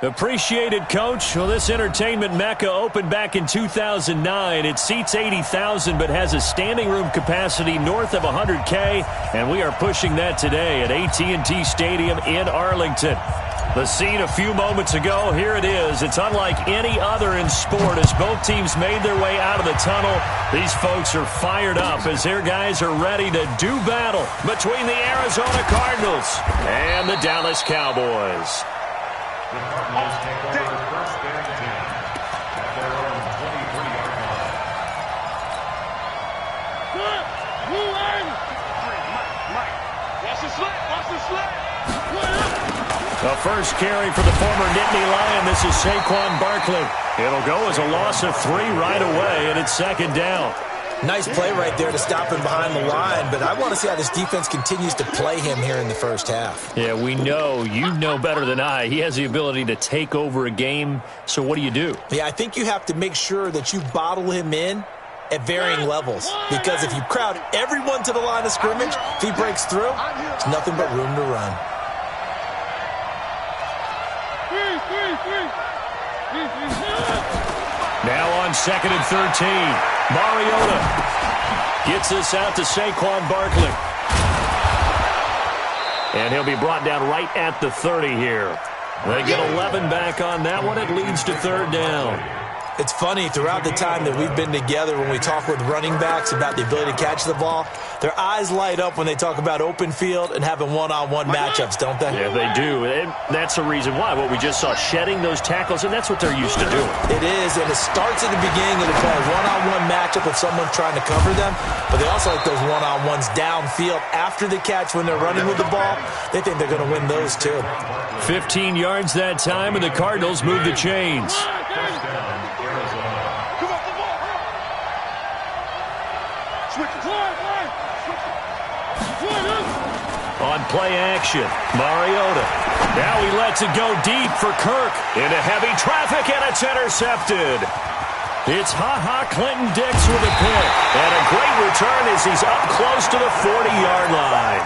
Appreciated, Coach. Well, this entertainment mecca opened back in 2009. It seats 80,000 but has a standing room capacity north of 100K, and we are pushing that today at AT&T Stadium in Arlington. The scene a few moments ago, here it is. It's unlike any other in sport as both teams made their way out of the tunnel. These folks are fired up as their guys are ready to do battle between the Arizona Cardinals and the Dallas Cowboys. The Cardinals take over first and 10 at their own 23-yard line. Watch the slant. Watch the slant. The first carry for the former Nittany Lion. This is Saquon Barkley. It'll go as a loss of 3 right away, and it's second down. Nice play right there to stop him behind the line, but I want to see how this defense continues to play him here in the first half. Yeah, we know. You know better than I. He has the ability to take over a game, so what do you do? Yeah, I think you have to make sure that you bottle him in at varying levels, because if you crowd everyone to the line of scrimmage, if he breaks through, there's nothing but room to run. Now on 2nd and 13. Mariota gets this out to Saquon Barkley. And he'll be brought down right at the 30 here. They get 11 back on that one. It leads to third down. It's funny, throughout the time that we've been together, when we talk with running backs about the ability to catch the ball, their eyes light up when they talk about open field and having one-on-one matchups, don't they? Yeah, they do. And that's the reason why. What we just saw, shedding those tackles, and that's what they're used to doing. It is, and it starts at the beginning of the play. One-on-one matchup if someone's trying to cover them, but they also like those one-on-ones downfield after the catch when they're running with the ball. They think they're going to win those too. 15 yards that time, and the Cardinals move the chains. On play action, Mariota. Now he lets it go deep for Kirk. Into heavy traffic, and it's intercepted. It's Clinton-Dix with a pick. And a great return as he's up close to the 40-yard line.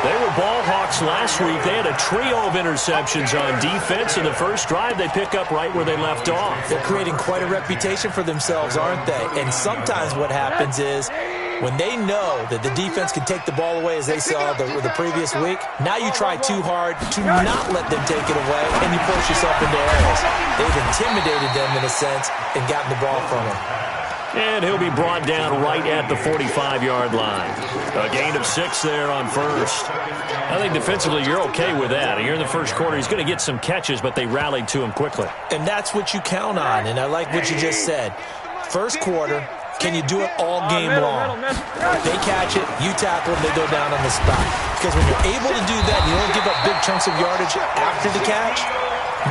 They were ball hawks last week. They had a trio of interceptions on defense. In the first drive, they pick up right where they left off. They're creating quite a reputation for themselves, aren't they? And sometimes what happens is, when they know that the defense can take the ball away, as they saw the previous week, now you try too hard to not let them take it away, and you push yourself into errors. They've intimidated them, in a sense, and gotten the ball from them. And he'll be brought down right at the 45-yard line. A gain of 6 there on first. I think defensively you're okay with that. Here in the first quarter, he's going to get some catches, but they rallied to him quickly. And that's what you count on, and I like what you just said. First quarter, can you do it all game long? They catch it, you tackle them, they go down on the spot. Because when you're able to do that, and you don't give up big chunks of yardage after the catch,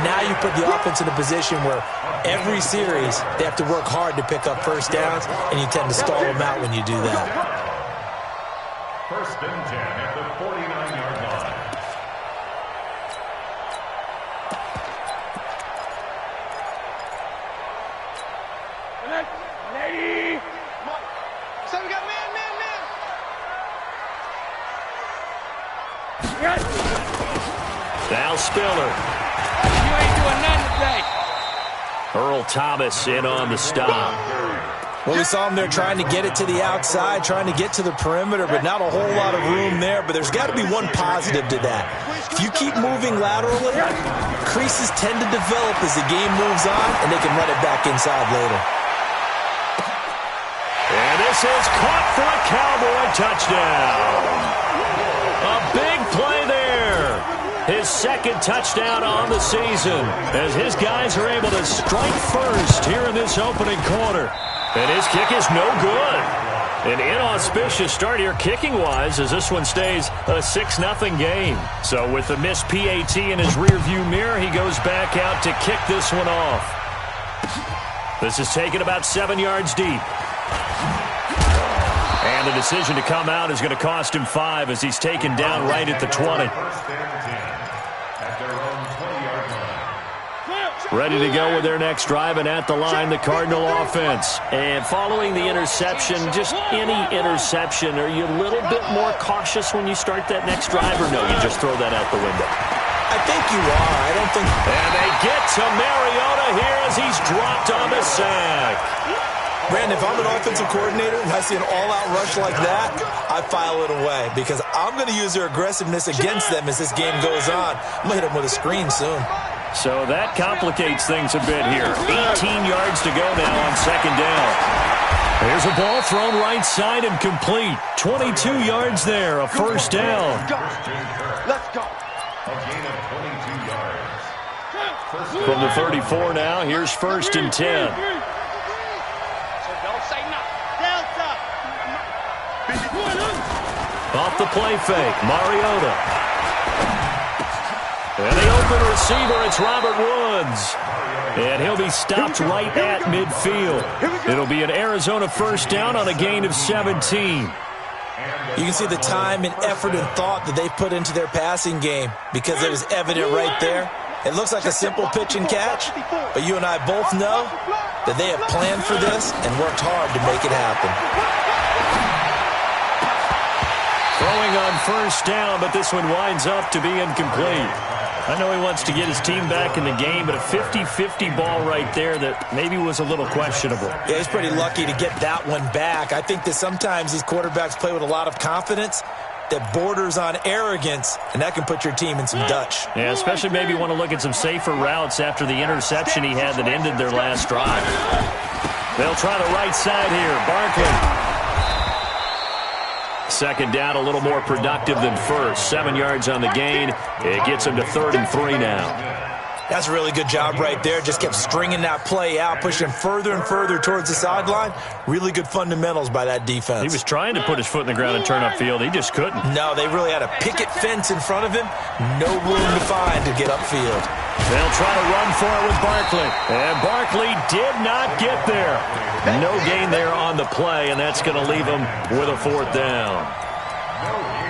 now you put the offense in a position where every series they have to work hard to pick up first downs, and you tend to stall them out when you do that. First and 10 at the 49-yard line. So we got man. Now Spiller. You ain't doing nothing today. Earl Thomas in on the stop. Well, we saw him there trying to get it to the outside, trying to get to the perimeter, but not a whole lot of room there. But there's got to be one positive to that. If you keep moving laterally, creases tend to develop as the game moves on, and they can run it back inside later. And this is caught for a Cowboy touchdown. A big play there. His second touchdown on the season as his guys are able to strike first here in this opening quarter. And his kick is no good. An inauspicious start here kicking-wise as this one stays a 6-0 game. So with the missed PAT in his rearview mirror, he goes back out to kick this one off. This is taken about 7 yards deep. And the decision to come out is going to cost him 5 as he's taken down right at the 20. Ready to go with their next drive, and at the line, the Cardinal offense. And following the interception, just any interception, are you a little bit more cautious when you start that next drive, or no, you just throw that out the window? I I think you are. I don't think... And they get to Mariota here as he's dropped on the sack. Brandon, if I'm an offensive coordinator and I see an all-out rush like that, I file it away because I'm going to use their aggressiveness against them as this game goes on. I'm going to hit them with a screen soon. So that complicates things a bit here. 18 yards to go now on second down. There's a ball thrown right side and complete. 22 yards there, a first down. Let's go. A gain of 22 yards. From the 34 now, here's first and 10. Don't say nothing. Delta. Off the play fake, Mariota. And the open receiver, it's Robert Woods. And he'll be stopped right at midfield. It'll be an Arizona first down on a gain of 17. You can see the time and effort and thought that they put into their passing game because it was evident right there. It looks like a simple pitch and catch, but you and I both know that they have planned for this and worked hard to make it happen. Throwing on first down, but this one winds up to be incomplete. I know he wants to get his team back in the game, but a 50-50 ball right there that maybe was a little questionable. Yeah, he's pretty lucky to get that one back. I think that sometimes these quarterbacks play with a lot of confidence that borders on arrogance, and that can put your team in some Dutch. Yeah, especially maybe want to look at some safer routes after the interception he had that ended their last drive. They'll try the right side here. Barkley. Second down, a little more productive than first. 7 yards on the gain. It gets him to 3rd and 3 now. That's a really good job right there. Just kept stringing that play out, pushing further and further towards the sideline. Really good fundamentals by that defense. He was trying to put his foot in the ground and turn upfield. He just couldn't. No, they really had a picket fence in front of him. No room to find to get upfield. They'll try to run for it with Barkley. And Barkley did not get there. No gain there on the play, and that's going to leave him with a 4th down.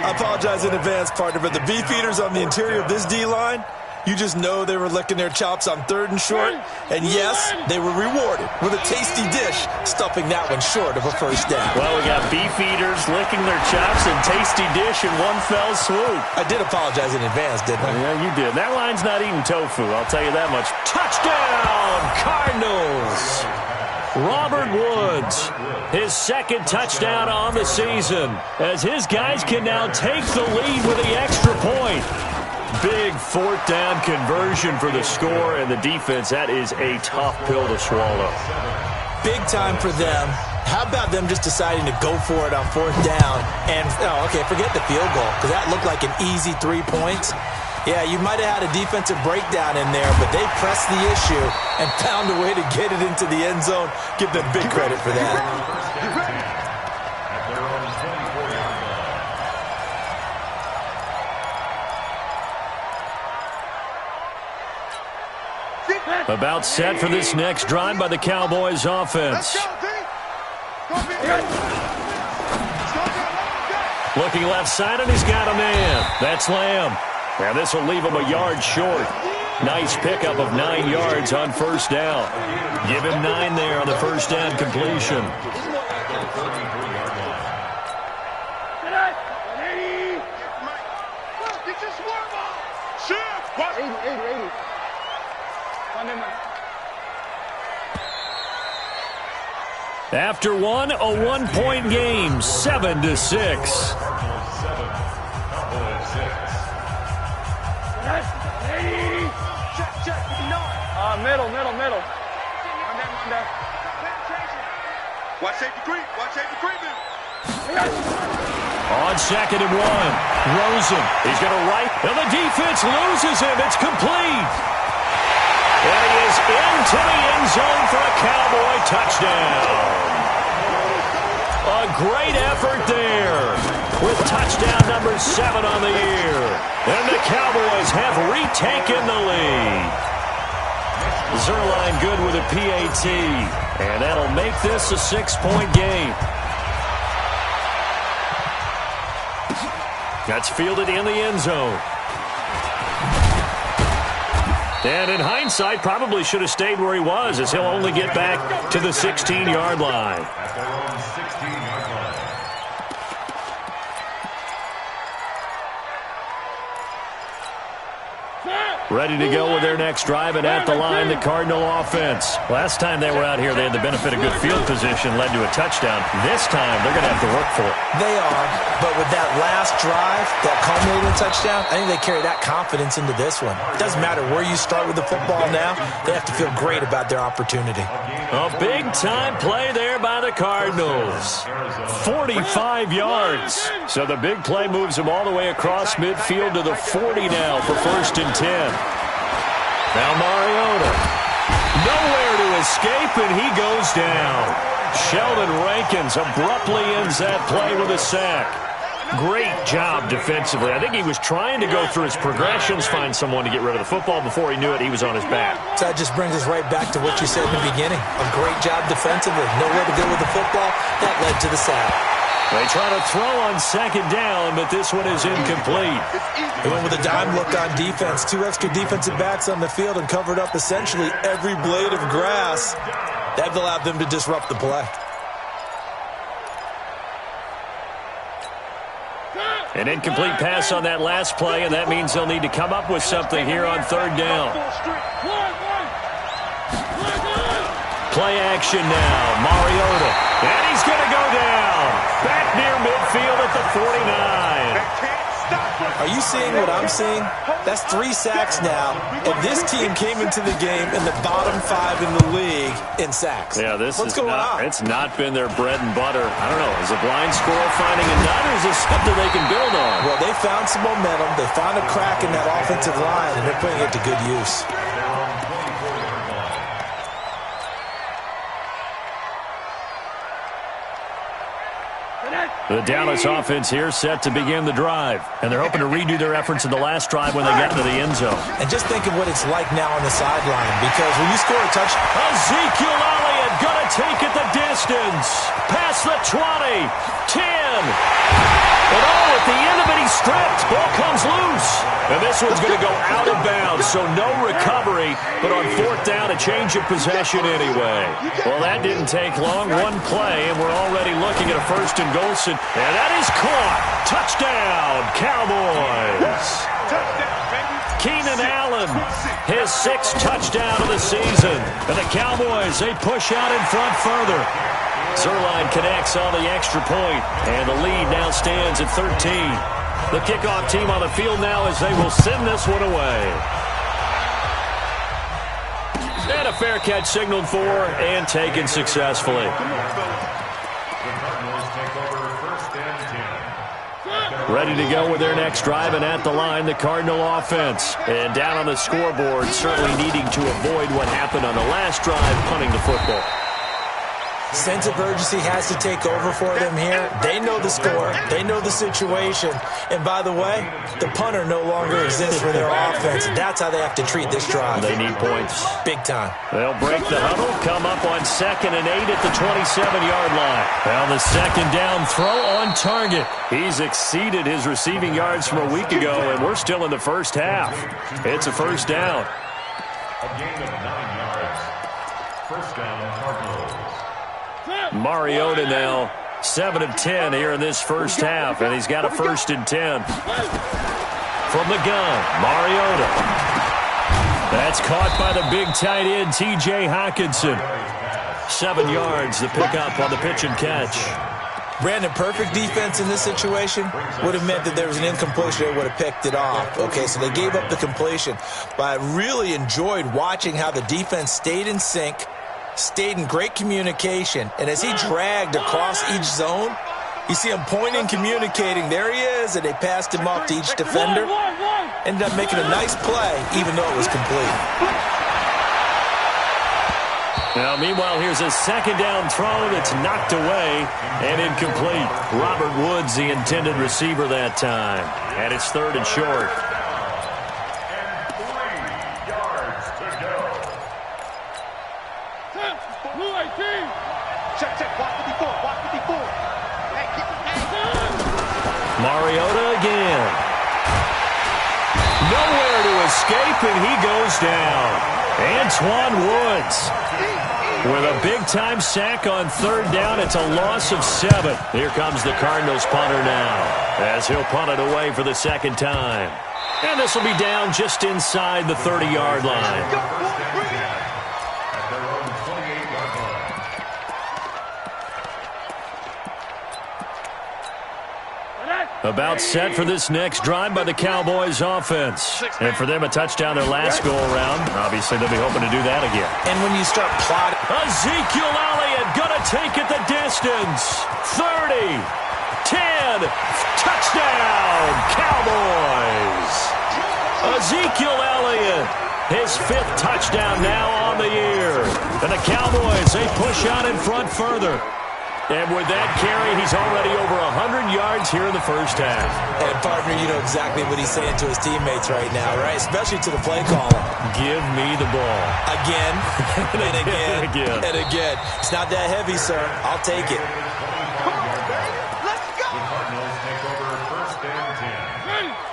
I apologize in advance, partner, but the beef eaters on the interior of this D-line, you just know they were licking their chops on 3rd and short. And yes, they were rewarded with a tasty dish, stuffing that one short of a first down. Well, we got beef eaters licking their chops and tasty dish in one fell swoop. I did apologize in advance, didn't I? Yeah, you did. That line's not eating tofu, I'll tell you that much. Touchdown, Cardinals! Robert Woods, his 2nd touchdown on the season, as his guys can now take the lead with the extra point. Big 4th down conversion for the score, and the defense, that is a tough pill to swallow. Big time for them. How about them just deciding to go for it on 4th down? And, forget the field goal, because that looked like an easy 3 points. Yeah, you might have had a defensive breakdown in there, but they pressed the issue and found a way to get it into the end zone. Give them big credit for that. About set for this next drive by the Cowboys offense. Looking left side, and he's got a man. That's Lamb. And this will leave him a yard short. Nice pickup of 9 yards on first down. Give him 9 there on the first down completion. After one, a 1-point game, 7-6. Middle. Watch safety creep. Watch safety creeping. On 2nd and 1, Rosen. He's going to right, and the defense loses him. It's complete. And he is into the end zone for a Cowboy touchdown. A great effort there with touchdown number 7 on the year. And the Cowboys have retaken the lead. Zerline good with a PAT. And that'll make this a 6-point game. That's fielded in the end zone. And in hindsight, probably should have stayed where he was, as he'll only get back to the 16-yard line. At their own 16-yard line. Ready to go with their next drive, and at the line, the Cardinal offense. Last time they were out here, they had the benefit of good field position, led to a touchdown. This time, they're going to have to work for it. They are, but with that last drive, that culminating touchdown, I think they carry that confidence into this one. It doesn't matter where you start with the football now, they have to feel great about their opportunity. A big-time play there by the Cardinals. 45 yards. So the big play moves them all the way across midfield to the 40 now for 1st and 10. Now Mariota. Nowhere to escape, and he goes down. Sheldon Rankins abruptly ends that play with a sack. Great job defensively. I think he was trying to go through his progressions, find someone to get rid of the football. Before he knew it, he was on his back. So that just brings us right back to what you said in the beginning. A great job defensively. Nowhere to go with the football. That led to the sack. They try to throw on 2nd down, but this one is incomplete. They went with a dime look on defense. 2 extra defensive backs on the field and covered up essentially every blade of grass. That allowed them to disrupt the play. An incomplete pass on that last play, and that means they'll need to come up with something here on 3rd down. Play action now. Mariota. And he's going to go down. Back near midfield at the 49. Are you seeing what I'm seeing? That's 3 sacks now, and this team came into the game in the bottom 5 in the league in sacks. Yeah, What's going on? It's not been their bread and butter. I don't know. Is a blind squirrel finding a nut, or is this something they can build on? Well, they found some momentum. They found a crack in that offensive line, and they're putting it to good use. The Dallas offense here set to begin the drive. And they're hoping to redo their efforts in the last drive when they got into the end zone. And just think of what it's like now on the sideline, because when you score a touchdown, Ezekiel Elliott going to take it the distance. Past the 20, 10. And at the end of it, he's stripped. Ball comes loose. And this one's going to go out of bounds, so no recovery. But on 4th down, a change of possession anyway. Well, that didn't take long. One play, and we're already looking at a 1st and goal. And that is caught. Touchdown, Cowboys. Keenan Allen, his 6th touchdown of the season. And the Cowboys, they push out in front further. Zerline connects on the extra point, and the lead now stands at 13. The kickoff team on the field now as they will send this one away. And a fair catch signaled for and taken successfully. Ready to go with their next drive, and at the line, the Cardinal offense. And down on the scoreboard, certainly needing to avoid what happened on the last drive, punting the football. Sense of urgency has to take over for them here. They know the score. They know the situation. And by the way, the punter no longer exists for their offense. That's how they have to treat this drive. They need points. Big time. They'll break the huddle, come up on 2nd and 8 at the 27-yard line. Well, the 2nd down throw on target. He's exceeded his receiving yards from a week ago, and we're still in the first half. It's a 1st down. A gain of 9 yards. 1st down, Cardinals. Mariota now 7 of 10 here in this first half, and he's got a 1st and 10. From the gun, Mariota. That's caught by the big tight end, T.J. Hockenson. 7 yards, the pickup on the pitch and catch. Brandon, perfect defense in this situation would have meant that there was an incompletion. They would have picked it off. Okay, so they gave up the completion. But I really enjoyed watching how the defense stayed in sync, stayed in great communication, and as he dragged across each zone, you see him pointing, communicating. There he is, and they passed him off to each defender. Ended up making a nice play, even though it was complete. Now, meanwhile, here's a 2nd down throw that's knocked away and incomplete. Robert Woods, the intended receiver that time. And it's 3rd and short. Mariota again. Nowhere to escape, and he goes down. Antoine Woods with a big-time sack on 3rd down. It's a loss of 7. Here comes the Cardinals punter now, as he'll punt it away for the 2nd time. And this will be down just inside the 30-yard line. At their own 28-yard line. About set for this next drive by the Cowboys offense. And for them, a touchdown their last go-around. Obviously, they'll be hoping to do that again. And when you start plotting, Ezekiel Elliott gonna take it the distance. 30, 10, touchdown, Cowboys. Ezekiel Elliott, his 5th touchdown now on the year. And the Cowboys, they push out in front further. And with that carry, he's already over 100 yards here in the first half. and partner, you know exactly what he's saying to his teammates right now, right? Especially to the play caller. Give me the ball. Again, and again, again. and again. It's not that heavy, sir. I'll take it.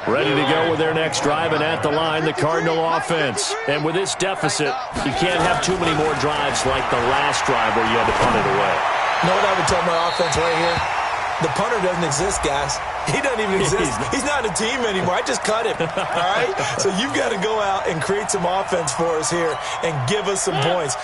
Ready to go with their next drive, and at the line, the Cardinal offense. And with this deficit, you can't have too many more drives like the last drive where you had to punt it away. You know what I would tell my offense right here? The punter doesn't exist, guys. He doesn't even exist. He's not a team anymore. I just cut him, all right? So you've got to go out and create some offense for us here and give us some points.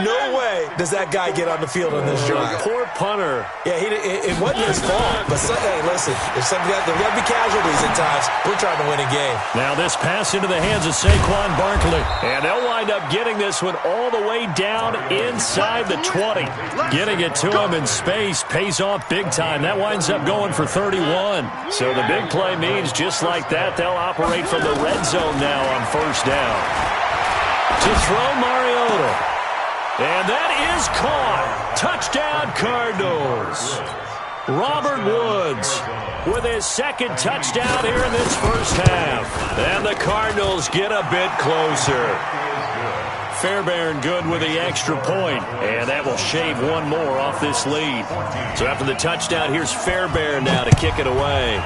No way does that guy get on the field on this drive. Poor punter. Yeah, it wasn't his fault. But, hey, listen, there's got to be casualties at times. We're trying to win a game. Now this pass into the hands of Saquon Barkley. And they'll wind up getting this one all the way down inside the 20. Getting it to him in space pays off big time. That winds up going for 31. So the big play means just like that, they'll operate from the red zone now on first down. To throw Mariota. And that is caught. Touchdown Cardinals. Robert Woods with his 2nd touchdown here in this first half. And the Cardinals get a bit closer. Fairbairn good with the extra point, and that will shave one more off this lead. So after the touchdown, here's Fairbairn now to kick it away.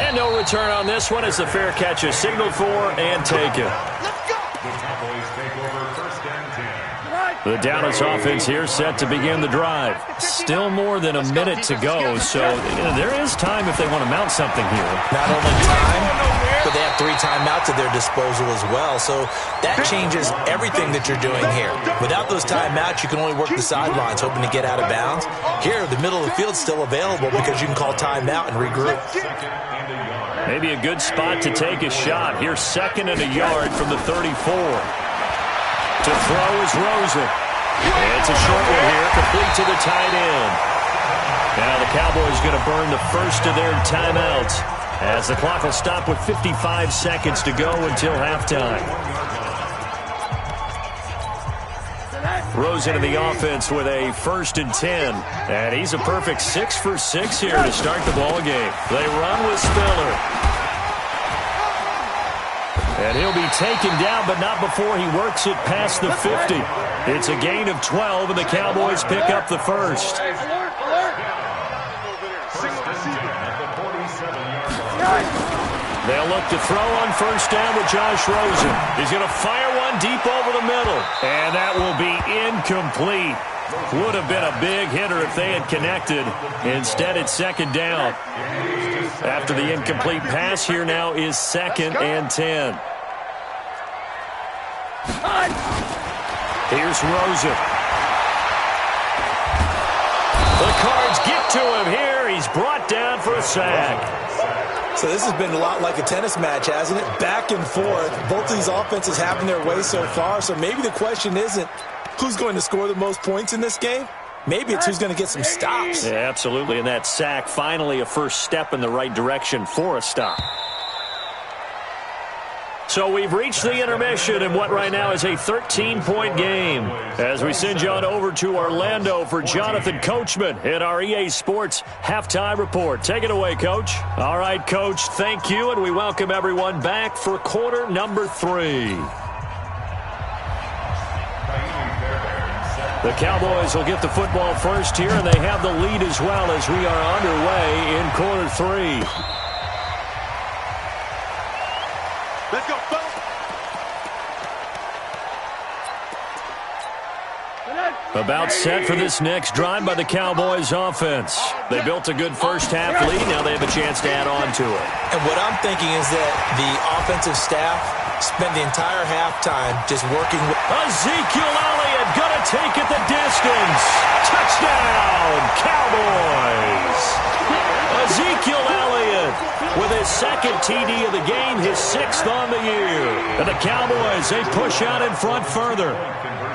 And no return on this one as the fair catch is signaled for and taken. The Dallas offense here set to begin the drive. Still more than a minute to go, so there is time if they want to mount something here. Not only time, but they have 3 timeouts at their disposal as well, so that changes everything that you're doing here. Without those timeouts, you can only work the sidelines, hoping to get out of bounds. Here, the middle of the field's still available because you can call timeout and regroup. Maybe a good spot to take a shot. Here's 2nd and a yard from the 34. To throw is Rosen. It's a short one here, complete to the tight end. Now the Cowboys going to burn the first of their timeouts as the clock will stop with 55 seconds to go until halftime. Rosen in the offense with a 1st and 10. And he's a perfect 6 for 6 here to start the ball game. They run with Spiller. And he'll be taken down, but not before he works it past the 50. It's a gain of 12, and the Cowboys pick up the first. They'll look to throw on first down with Josh Rosen. He's going to fire one deep over the middle, and that will be incomplete. Would have been a big hitter if they had connected. Instead, it's 2nd down. After the incomplete pass, here now is 2nd and 10. Here's Rosen. The Cards get to him here. He's brought down for a sack. So this has been a lot like a tennis match, hasn't it? Back and forth. Both of these offenses having their way so far. So maybe the question isn't who's going to score the most points in this game. Maybe it's who's going to get some stops. Yeah, absolutely. And that sack, finally a first step in the right direction for a stop. So we've reached the intermission in what right now is a 13-point game. As we send you on over to Orlando for Jonathan Coachman in our EA Sports Halftime Report. Take it away, Coach. All right, Coach, thank you, and we welcome everyone back for quarter number 3. The Cowboys will get the football first here, and they have the lead as well as we are underway in quarter 3. Let's go, About set for this next drive by the Cowboys offense. They built a good first half lead. Now they have a chance to add on to it. And what I'm thinking is that the offensive staff spent the entire halftime just working with Ezekiel Elliott gonna take it the distance. Touchdown, Cowboys. Ezekiel Elliott with his second TD of the game, his 6th on the year. And the Cowboys, they push out in front further.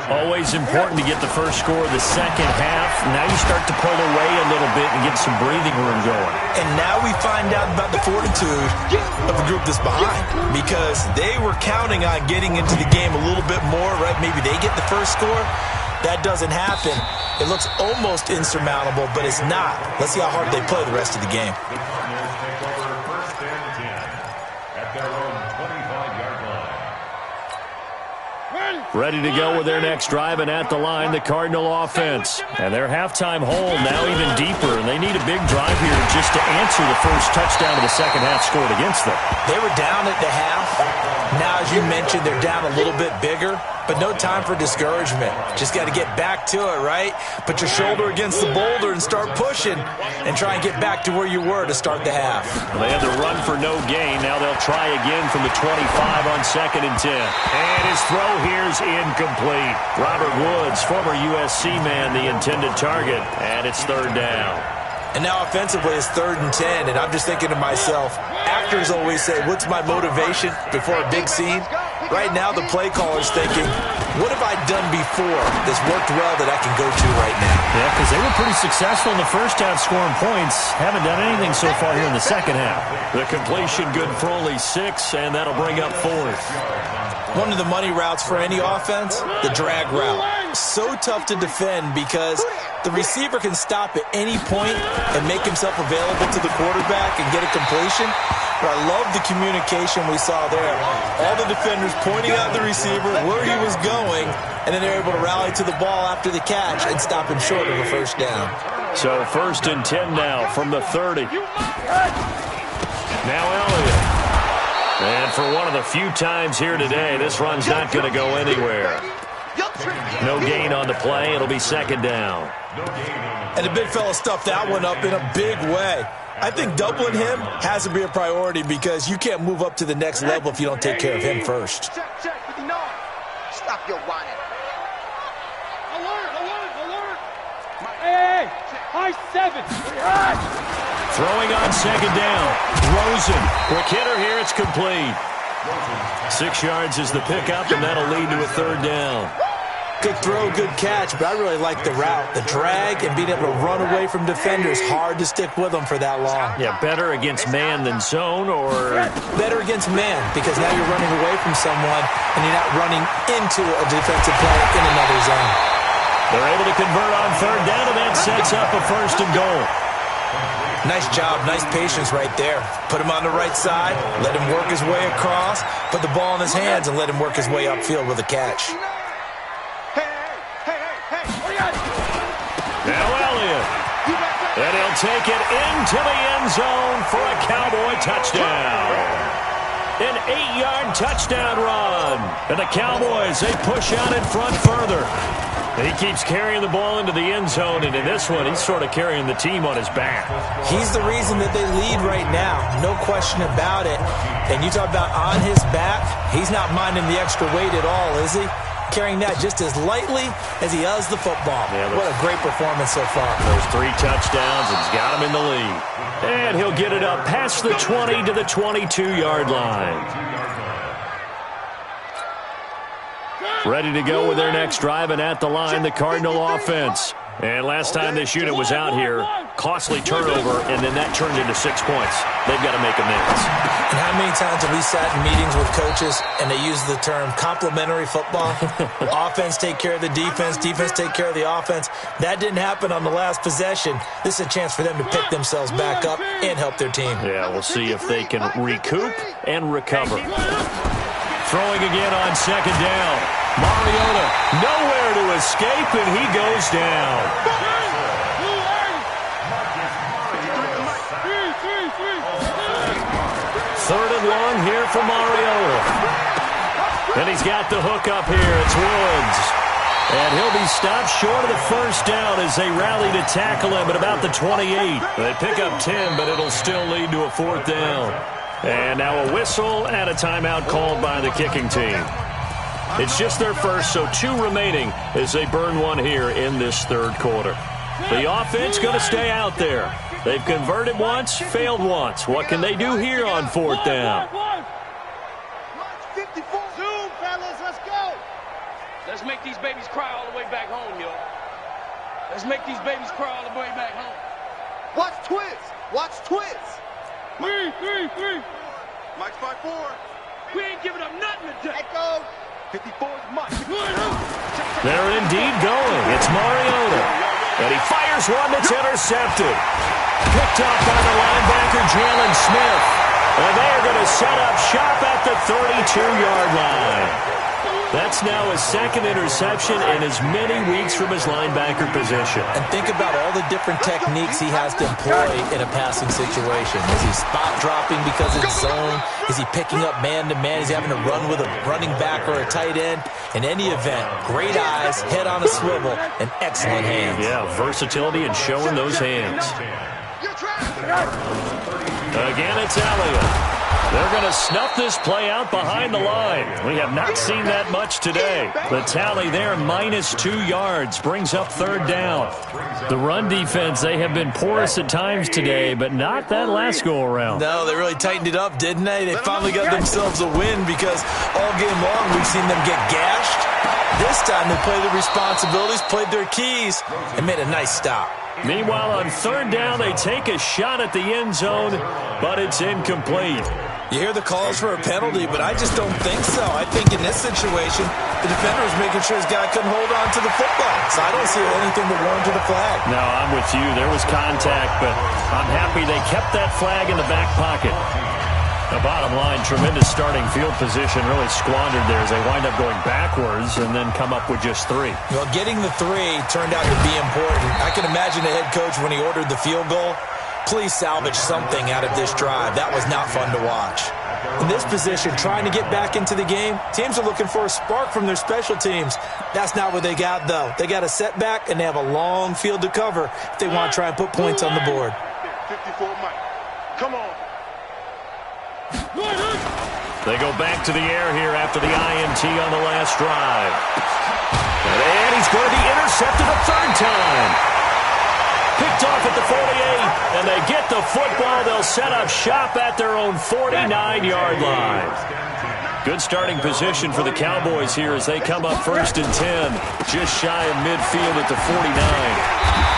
Always important to get the first score of the second half. Now you start to pull away a little bit and get some breathing room going. And now we find out about the fortitude of the group that's behind, because they were counting on getting into the game a little bit more, right? Maybe they get the first score. That doesn't happen. It looks almost insurmountable, but it's not. Let's see how hard they play the rest of the game. Ready to go with their next drive, and at the line, the Cardinal offense. And their halftime hole now even deeper, and they need a big drive here just to answer the first touchdown of the second half scored against them. They were down at the half. Now, as you mentioned, they're down a little bit bigger, but no time for discouragement. Just got to get back to it, right? Put your shoulder against the boulder and start pushing and try and get back to where you were to start the half. Well, they had to run for no gain. Now they'll try again from the 25 on 2nd and 10. And his throw here is incomplete. Robert Woods, former USC man, the intended target, and it's 3rd down. And now offensively it's 3rd and 10, and I'm just thinking to myself, actors always say, what's my motivation before a big scene? Right now the play caller's thinking, what have I done before that's worked well that I can go to right now? Yeah, because they were pretty successful in the first half scoring points. Haven't done anything so far here in the second half. The completion good for only 6, and that'll bring up 4th. One of the money routes for any offense, the drag route. So tough to defend because the receiver can stop at any point and make himself available to the quarterback and get a completion. But I love the communication we saw there. All the defenders pointing out the receiver, where he was going, and then they're able to rally to the ball after the catch and stop him short of a first down. So 1st and 10 now from the 30. Now Elliott. And for one of the few times here today, this run's not going to go anywhere. No gain on the play. It'll be 2nd down. And the big fella stuffed that one up in a big way. I think doubling him has to be a priority because you can't move up to the next level if you don't take care of him first. Stop your whining. Alert. Hey, high 7. Throwing on 2nd down. Rosen. Quick hitter here. It's complete. 6 yards is the pickup, and that'll lead to a 3rd down. Good throw, good catch, but I really like the route. The drag and being able to run away from defenders, hard to stick with them for that long. Yeah, better against man than zone, or? Better against man, because now you're running away from someone and you're not running into a defensive player in another zone. They're able to convert on 3rd down, and that sets up a 1st and goal. Nice job, nice patience right there. Put him on the right side, let him work his way across, put the ball in his hands, and let him work his way upfield with a catch. Now Elliott. And he'll take it into the end zone for a Cowboy touchdown. An 8-yard touchdown run. And the Cowboys, they push out in front further. And he keeps carrying the ball into the end zone, and in this one, he's sort of carrying the team on his back. He's the reason that they lead right now, no question about it. And you talk about on his back, he's not minding the extra weight at all, is he? Carrying that just as lightly as he does the football. Yeah, what a great performance so far. Those 3 touchdowns, and he's got him in the lead. And he'll get it up past the 20 to the 22-yard line. Ready to go with their next drive, and at the line, the Cardinal offense. And last time this unit was out here, costly turnover, and then that turned into 6 points. They've got to make amends. And how many times have we sat in meetings with coaches and they use the term complementary football? Offense take care of the defense, defense take care of the offense. That didn't happen on the last possession. This is a chance for them to pick themselves back up and help their team. Yeah, we'll see if they can recoup and recover. Throwing again on 2nd down. Mariota nowhere to escape, and he goes down. 3rd and long here for Mariota. And he's got the hook up here. It's Woods. And he'll be stopped short of the first down as they rally to tackle him at about the 28. They pick up 10, but it'll still lead to a 4th down. And now a whistle and a timeout called by the kicking team. It's just their first, so 2 remaining as they burn one here in this 3rd quarter. The offense going to stay out there. They've converted once, failed once. What can they do here on 4th down? Zoom, fellas, let's go. Let's make these babies cry all the way back home, yo. Let's make these babies cry all the way back home. Watch twist. Watch twist. 3. Mike's by 4. We ain't giving up nothing today. Echo. 54's Mike. They're indeed going. It's Mariota. And he fires one that's intercepted. Picked up by the linebacker, Jalen Smith. And they are going to set up shop at the 32-yard line. That's now his 2nd interception in as many weeks from his linebacker position. And think about all the different techniques he has to employ in a passing situation. Is he spot dropping because it's zone? Is he picking up man-to-man? Is he having to run with a running back or a tight end? In any event, great eyes, head on a swivel, and excellent hands. Yeah, versatility and showing those hands. Again, it's Elliott. They're going to snuff this play out behind the line. We have not seen that much today. The tally there, -2 yards, brings up 3rd down. The run defense, they have been porous at times today, but not that last go-around. No, they really tightened it up, didn't they? They finally got themselves a win because all game long we've seen them get gashed. This time they played their responsibilities, played their keys, and made a nice stop. Meanwhile, on 3rd down, they take a shot at the end zone, but it's incomplete. You hear the calls for a penalty, but I just don't think so. I think in this situation, the defender was making sure his guy couldn't hold on to the football. So I don't see anything to warrant to the flag. No, I'm with you. There was contact, but I'm happy they kept that flag in the back pocket. The bottom line, tremendous starting field position, really squandered there as they wind up going backwards and then come up with just 3. Well, getting the 3 turned out to be important. I can imagine the head coach when he ordered the field goal. Please salvage something out of this drive. That was not fun to watch. In this position, trying to get back into the game, teams are looking for a spark from their special teams. That's not what they got, though. They got a setback, and they have a long field to cover if they want to try and put points on the board. 54 Mike. Come on. They go back to the air here after the INT on the last drive. And he's going to be intercepted a 3rd time. Picked off at the 48, and they get the football. They'll set up shop at their own 49-yard line. Good starting position for the Cowboys here as they come up 1st and 10, just shy of midfield at the 49.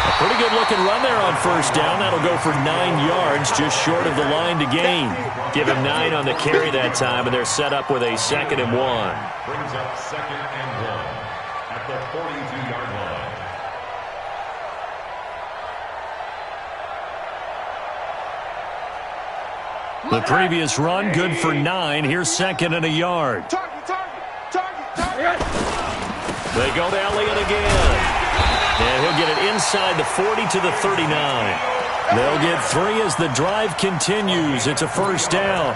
A pretty good-looking run there on 1st down. That'll go for 9 yards, just short of the line to gain. Give him 9 on the carry that time, and they're set up with a 2nd and 1. Brings up 2nd and 1 at the 42-yard line. The previous run, good for 9. Here's 2nd and a yard. They go to Elliott again. And he'll get it inside the 40 to the 39. They'll get 3 as the drive continues. It's a 1st down.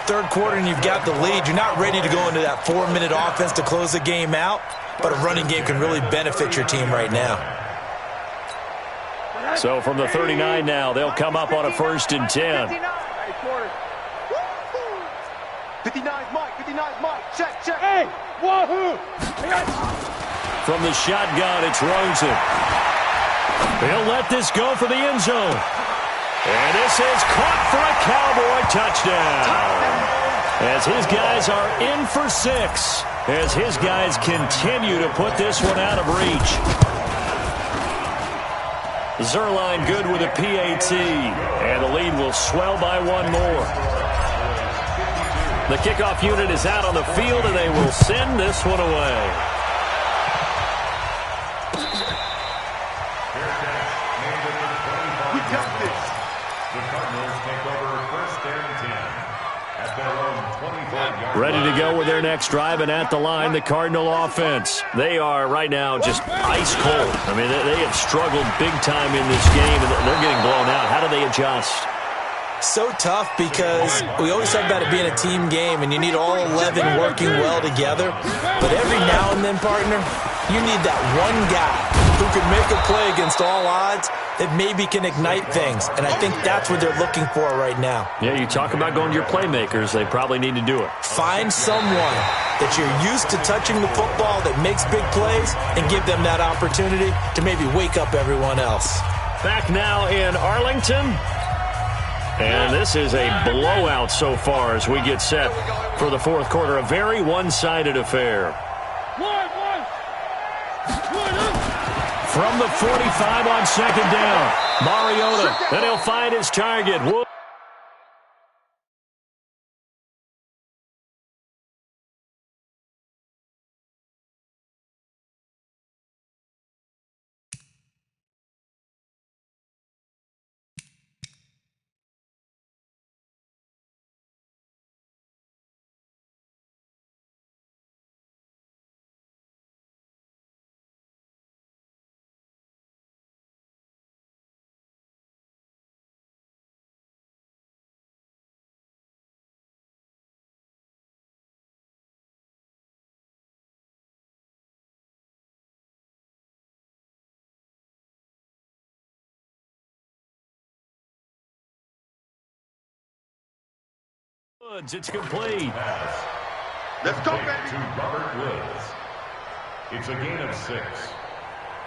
3rd quarter and you've got the lead. You're not ready to go into that 4-minute offense to close the game out, but a running game can really benefit your team right now. So from the 39 now, they'll come up on a 1st and 10. 59's Mike. 59's Mike. Check. Hey, wahoo! From the shotgun, it's Rosen. He'll let this go for the end zone. And this is caught for a Cowboy touchdown. As his guys are in for 6. As his guys continue to put this one out of reach. Zerline good with a PAT. And the lead will swell by 1 more. The kickoff unit is out on the field, and they will send this one away. We got this. The Cardinals take over 1st and 10 at their own 25-yard line. Ready to go with their next drive, and at the line, the Cardinal offense. They are right now just ice cold. I mean, they have struggled big time in this game, and they're getting blown out. How do they adjust? So tough because we always talk about it being a team game and you need all 11 working well together. But every now and then, partner, You need that one guy who can make a play against all odds that maybe can ignite things. And I think that's what they're looking for right now. Yeah, you talk about going to your playmakers. They probably need to do it. Find someone that you're used to touching the football that makes big plays and give them that opportunity to maybe wake up everyone else. Back now in Arlington. And this is a blowout so far as we get set for the fourth quarter. A very one-sided affair. From the 45 on second down, Mariota, and he'll find his target. Woods, it's complete. Let's go, baby. To Robert Woods. It's a gain of 6.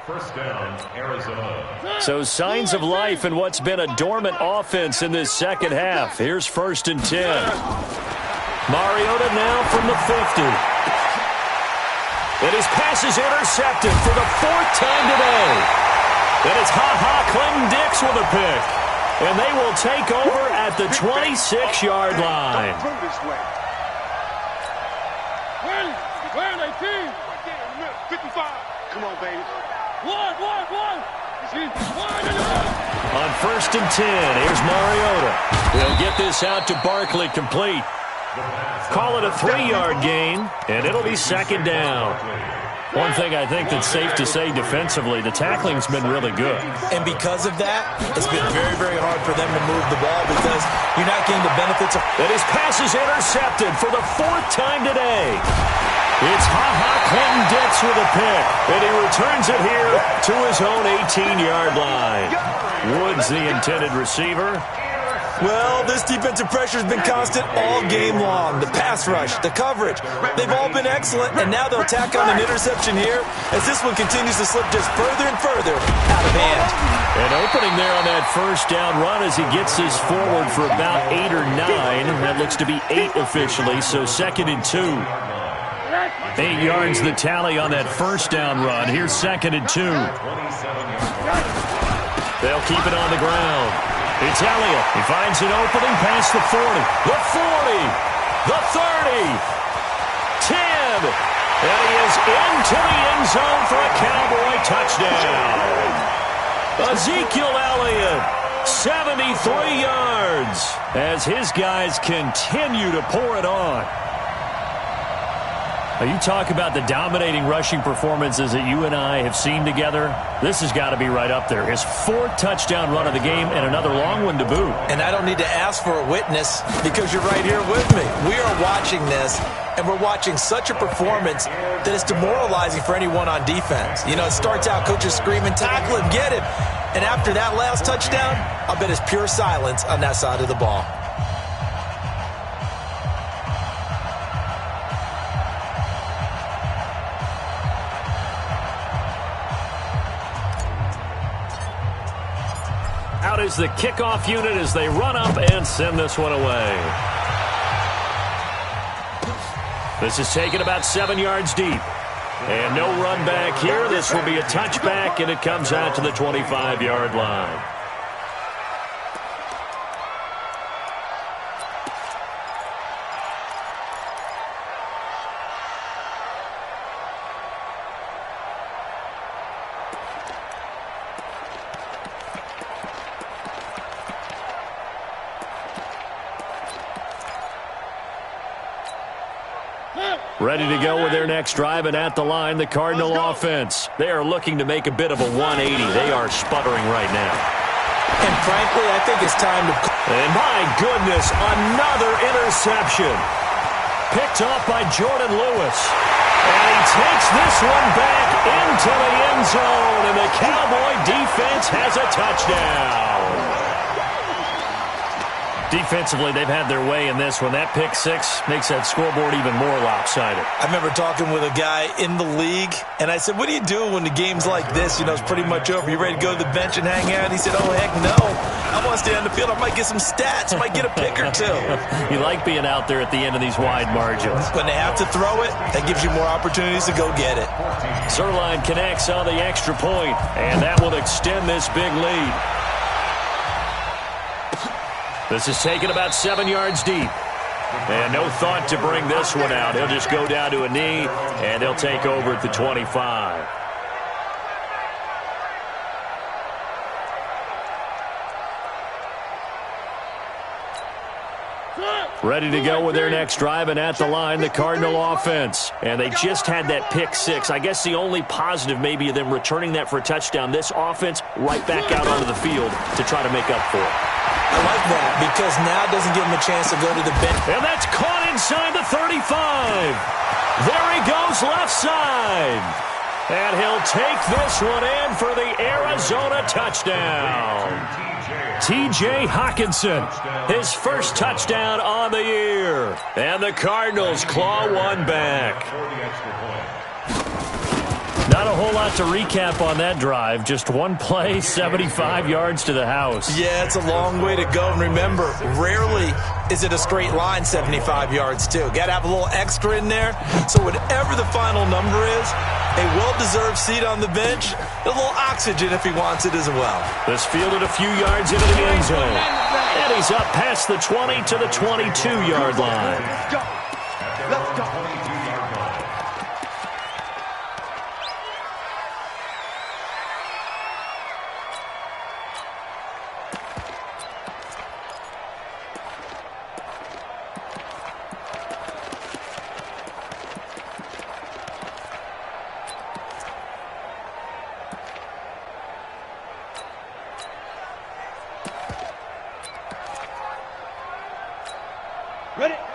First down, Arizona. So signs of life in what's been a dormant offense in this second half. Here's 1st and 10. Mariota now from the 50. And his pass is intercepted for the 4th time today. And it's Clinton Dix with a pick. And they will take over at the 26-yard line. Where are they, team? 55. Come on, baby. One. On 1st and 10, here's Mariota. He'll get this out to Barkley, complete. Call it a 3-yard gain, and it'll be second down. One thing I think that's safe to say defensively, the tackling's been really good. And because of that, it's been very, very hard for them to move the ball because you're not getting the benefits of... And his pass is intercepted for the 4th time today. It's Clinton Dix with a pick, and he returns it here to his own 18-yard line. Woods, the intended receiver. Well, this defensive pressure has been constant all game long. The pass rush, the coverage, they've all been excellent, and now they'll tack on an interception here as this one continues to slip just further and further out of hand. An opening there on that first down run as he gets this forward for about 8 or 9. That looks to be 8 officially, so 2nd and 2. 8 yards the tally on that first down run. Here's 2nd and 2. They'll keep it on the ground. It's Elliott. He finds an opening past the 40. The 40. The 30. 10. And he is into the end zone for a Cowboy touchdown. Ezekiel Elliott, 73 yards as his guys continue to pour it on. Now, you talk about the dominating rushing performances that you and I have seen together. This has got to be right up there. His 4th touchdown run of the game and another long one to boot. And I don't need to ask for a witness because you're right here with me. We are watching this, and we're watching such a performance that it's demoralizing for anyone on defense. You know, it starts out coaches screaming, tackle him, get him. And after that last touchdown, I'll bet it's pure silence on that side of the ball. Out is the kickoff unit as they run up and send this one away. This is taken about 7 yards deep. And no run back here. This will be a touchback, and it comes out to the 25-yard line. Ready to go with their next drive, and at the line, the Cardinal offense. They are looking to make a bit of a 180. They are sputtering right now. And frankly, I think it's time to... And my goodness, another interception. Picked off by Jordan Lewis. And he takes this one back into the end zone, and the Cowboy defense has a touchdown. Defensively, they've had their way in this one. That pick six makes that scoreboard even more lopsided. I remember talking with a guy in the league, and I said, what do you do when the game's like this? You know, it's pretty much over. You ready to go to the bench and hang out? He said, oh, heck no. I want to stay on the field. I might get some stats. I might get a pick or two. You like being out there at the end of these wide margins. When they have to throw it, that gives you more opportunities to go get it. Zerline connects on the extra point, and that will extend this big lead. This is taken about 7 yards deep. And no thought to bring this one out. He'll just go down to a knee, and he'll take over at the 25. Ready to go with their next drive, and at the line, the Cardinal offense. And they just had that pick six. I guess the only positive maybe of them returning that for a touchdown. This offense right back out onto the field to try to make up for it. I like that because now it doesn't give him a chance to go to the bench. And that's caught inside the 35. There he goes left side. And he'll take this one in for the Arizona touchdown. T.J. Hockenson, his first touchdown on the year. And the Cardinals claw one back. Not a whole lot to recap on that drive. Just one play, 75 yards to the house. Yeah, it's a long way to go. And remember, rarely is it a straight line 75 yards, too. Got to have a little extra in there. So whatever the final number is, a well-deserved seat on the bench, a little oxygen if he wants it as well. This fielded a few yards into the end zone. And he's up past the 20 to the 22-yard line. Let's go. Let's go.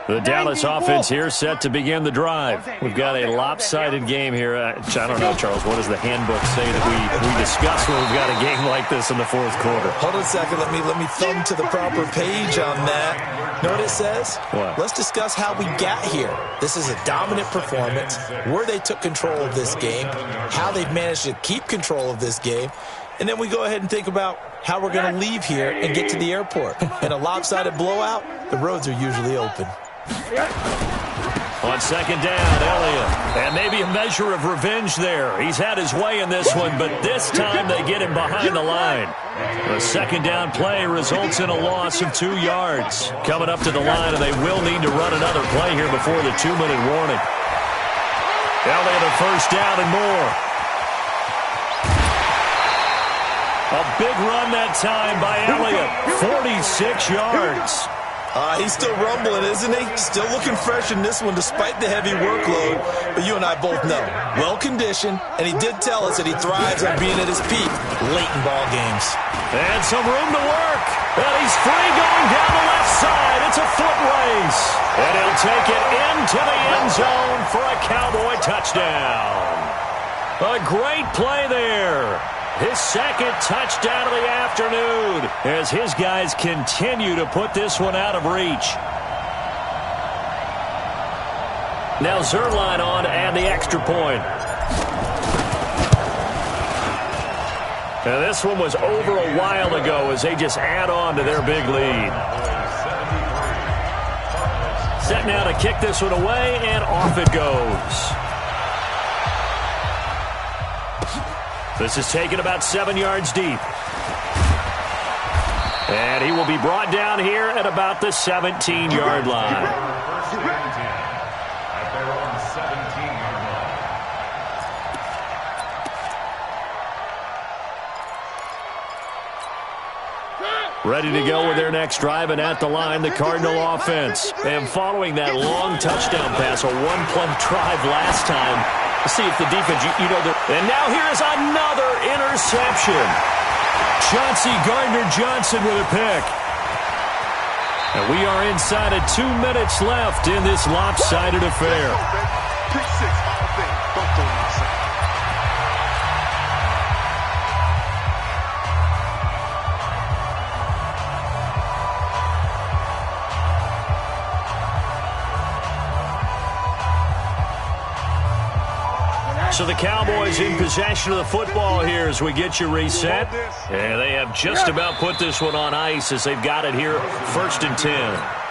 The Dallas offense here set to begin the drive. We've got a lopsided game here. I don't know, Charles, what does the handbook say that we discuss when we've got a game like this in the fourth quarter? Hold on a second. Let me thumb to the proper page on that. Know what it says? What? Let's discuss how we got here. This is a dominant performance, where they took control of this game, how they've managed to keep control of this game, and then we go ahead and think about how we're going to leave here and get to the airport. In a lopsided blowout, the roads are usually open. On second down, Elliott. And maybe a measure of revenge there. He's had his way in this one, but this time they get him behind the line. The second down play results in a loss of 2 yards. Coming up to the line, and they will need to run another play here before the 2-minute warning. Elliott a first down and more. A big run that time by Elliott. 46 yards. He's still rumbling, isn't he? Still looking fresh in this one despite the heavy workload. But you and I both know, well-conditioned, and he did tell us that he thrives on being at his peak late in ball games. And some room to work. And he's free going down the left side. It's a foot race. And he'll take it into the end zone for a Cowboy touchdown. A great play there. His second touchdown of the afternoon as his guys continue to put this one out of reach. Now Zerline on to add the extra point. Now this one was over a while ago as they just add on to their big lead. Set now to kick this one away, and off it goes. This is taken about 7 yards deep. And he will be brought down here at about the 17-yard line. Ready to go with their next drive, and at the line, the Cardinal offense. And following that long touchdown pass, a one-play drive last time, see if the defense, and now here is another interception. Chauncey Gardner-Johnson with a pick. And we are inside of 2 minutes left in this lopsided affair. Pick six all day. So the Cowboys in possession of the football here as we get you reset. And they have just about put this one on ice as they've got it here 1st and 10.